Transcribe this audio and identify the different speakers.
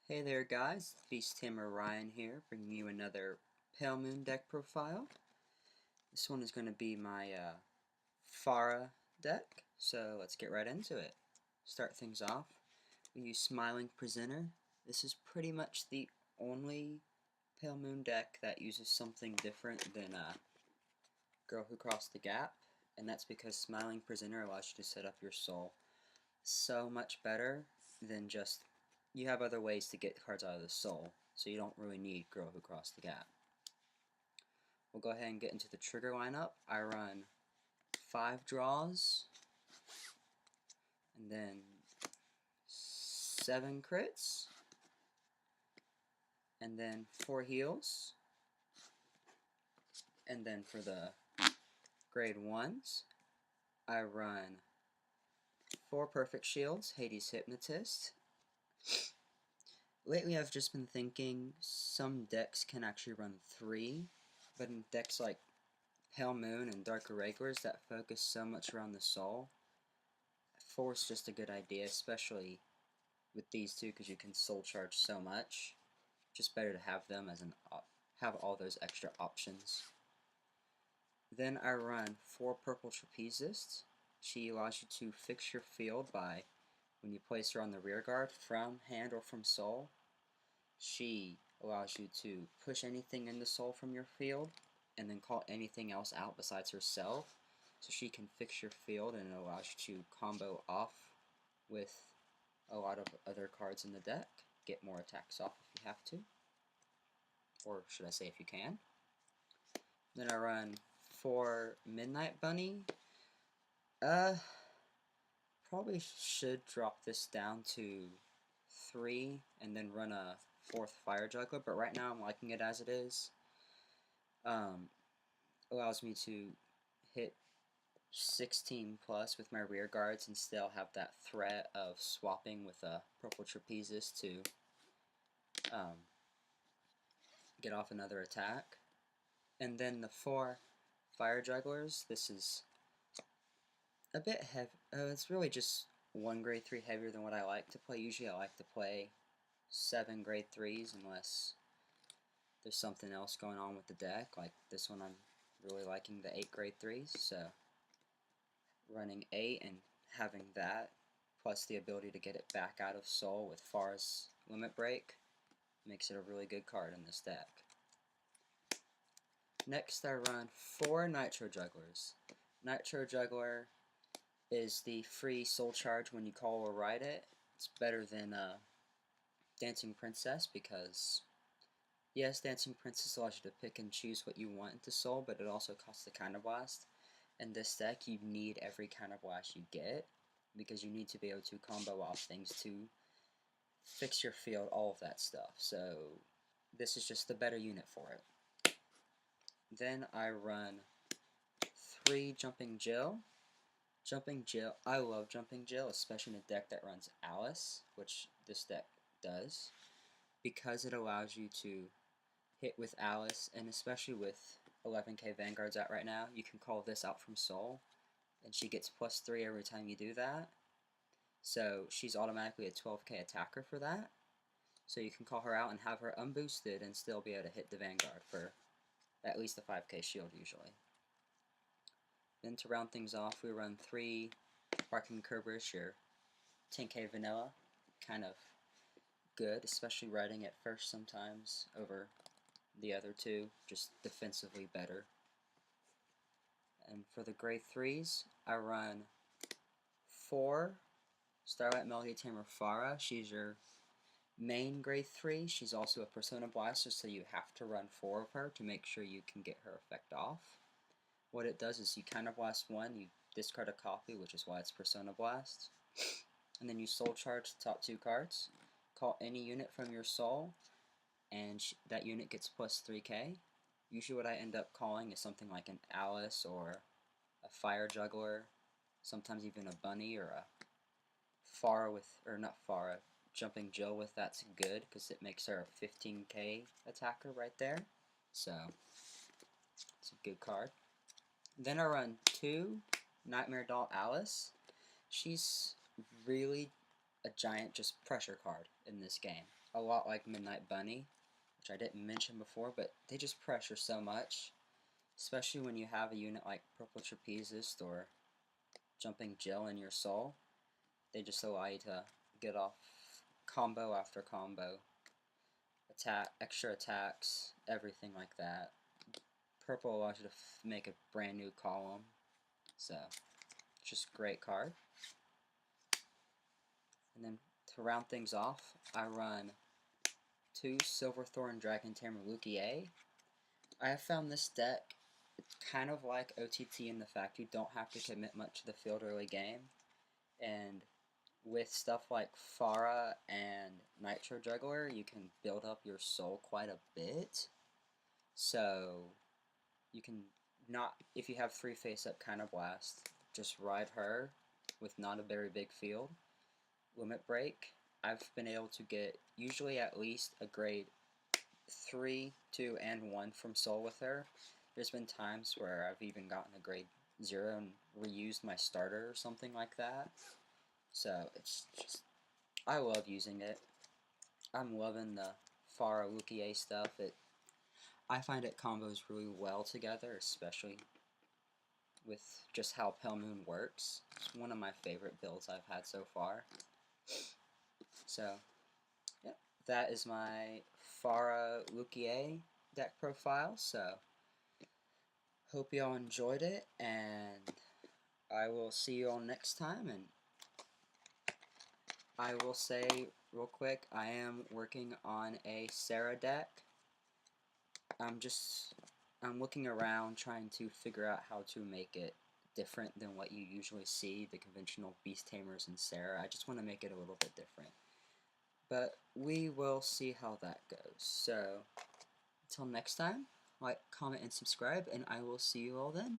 Speaker 1: Hey there guys, Beast Tamer Ryan here, bringing you another Pale Moon deck profile. This one is going to be my Farah deck, so let's get right into it. Start things off, we use Smiling Presenter. This is pretty much the only Pale Moon deck that uses something different than Girl Who Crossed the Gap, and that's because Smiling Presenter allows you to set up your soul so much better than just you have other ways to get cards out of the soul, so you don't really need Girl Who Crossed the Gap. We'll go ahead and get into the trigger lineup. I run 5 draws, and then 7 crits, and then 4 heals, and then for the grade 1s, I run 4 perfect shields, Hades Hypnotist. Lately I've just been thinking some decks can actually run 3, but in decks like Pale Moon and Dark Irregulars that focus so much around the soul, 4 is just a good idea, especially with these two because you can soul charge so much. Just better to have them as have all those extra options. Then I run 4 Purple Trapezists. She allows you to fix your field by when you place her on the rear guard from hand or from soul. She allows you to push anything in the soul from your field and then call anything else out besides herself. So she can fix your field and it allows you to combo off with a lot of other cards in the deck. Get more attacks off if you have to. Or should I say if you can. Then I run 4 Midnight Bunny. Probably should drop this down to 3 and then run a 4th Fire Juggler, but right now I'm liking it as it is. Allows me to hit 16 plus with my rear guards and still have that threat of swapping with a Purple Trapezist to get off another attack. And then the 4 Fire Jugglers, this is a bit heavy. It's really just 1 grade 3 heavier than what I like to play. Usually I like to play 7 grade 3s unless there's something else going on with the deck. Like this one I'm really liking the 8 grade 3s, so running 8 and having that plus the ability to get it back out of soul with Farah's Limit Break makes it a really good card in this deck. Next I run 4 Nitro Jugglers. Nitro Juggler is the free soul charge when you call or ride it. It's better than Dancing Princess because, yes, Dancing Princess allows you to pick and choose what you want into soul, but it also costs a Counter Blast. In this deck, you need every Counter Blast you get because you need to be able to combo off things to fix your field, all of that stuff. So this is just the better unit for it. Then I run 3 Jumping Jill. Jumping Jill, I love Jumping Jill, especially in a deck that runs Alice, which this deck does, because it allows you to hit with Alice, and especially with 11k Vanguards out right now, you can call this out from Soul, and she gets +3 every time you do that. So she's automatically a 12k attacker for that. So you can call her out and have her unboosted and still be able to hit the Vanguard for at least a 5k shield usually. Then to round things off, we run 3 Barking Kerberos, your 10k vanilla. Kind of good, especially riding at first sometimes over the other 2, just defensively better. And for the grade 3s, I run 4 Starlight Melody Tamer Farah. She's your main grade 3. She's also a Persona Blaster, so you have to run 4 of her to make sure you can get her effect off. What it does is you Counter Blast 1, you discard a copy, which is why it's Persona Blast, and then you soul charge the top 2 cards, call any unit from your soul, and that unit gets +3k. Usually what I end up calling is something like an Alice or a Fire Juggler, sometimes even a Bunny or a Farah with, or not Farah, Jumping Jill with that's good because it makes her a 15k attacker right there. So it's a good card. Then I run 2 Nightmare Doll Alice. She's really a giant just pressure card in this game. A lot like Midnight Bunny, which I didn't mention before, but they just pressure so much, especially when you have a unit like Purple Trapezist or Jumping Jill in your soul. They just allow you to get off combo after combo, extra attacks, everything like that. Purple allows you to make a brand new column, so just a great card. And then to round things off, I run 2 Silverthorn Dragon Tamer Luquier. I have found this deck, it's kind of like OTT in the fact you don't have to commit much to the field early game, and with stuff like Farah and Nitro Juggler, you can build up your soul quite a bit. So you can not, if you have 3 face-up Counter Blast, just ride her with not a very big field. Limit Break, I've been able to get usually at least a grade 3, 2, and 1 from Soul with her. There's been times where I've even gotten a grade 0 and reused my starter or something like that. So it's just, I love using it. I'm loving the Farah Luquier stuff. I find it combos really well together, especially with just how Pale Moon works. It's one of my favorite builds I've had so far. So, yeah, that is my Farah Luquier deck profile. So, hope you all enjoyed it, and I will see you all next time. And I will say real quick, I am working on a Sarah deck. I'm looking around trying to figure out how to make it different than what you usually see, the conventional Beast Tamers and Sarah. I just want to make it a little bit different. But we will see how that goes. So, until next time, like, comment, and subscribe, and I will see you all then.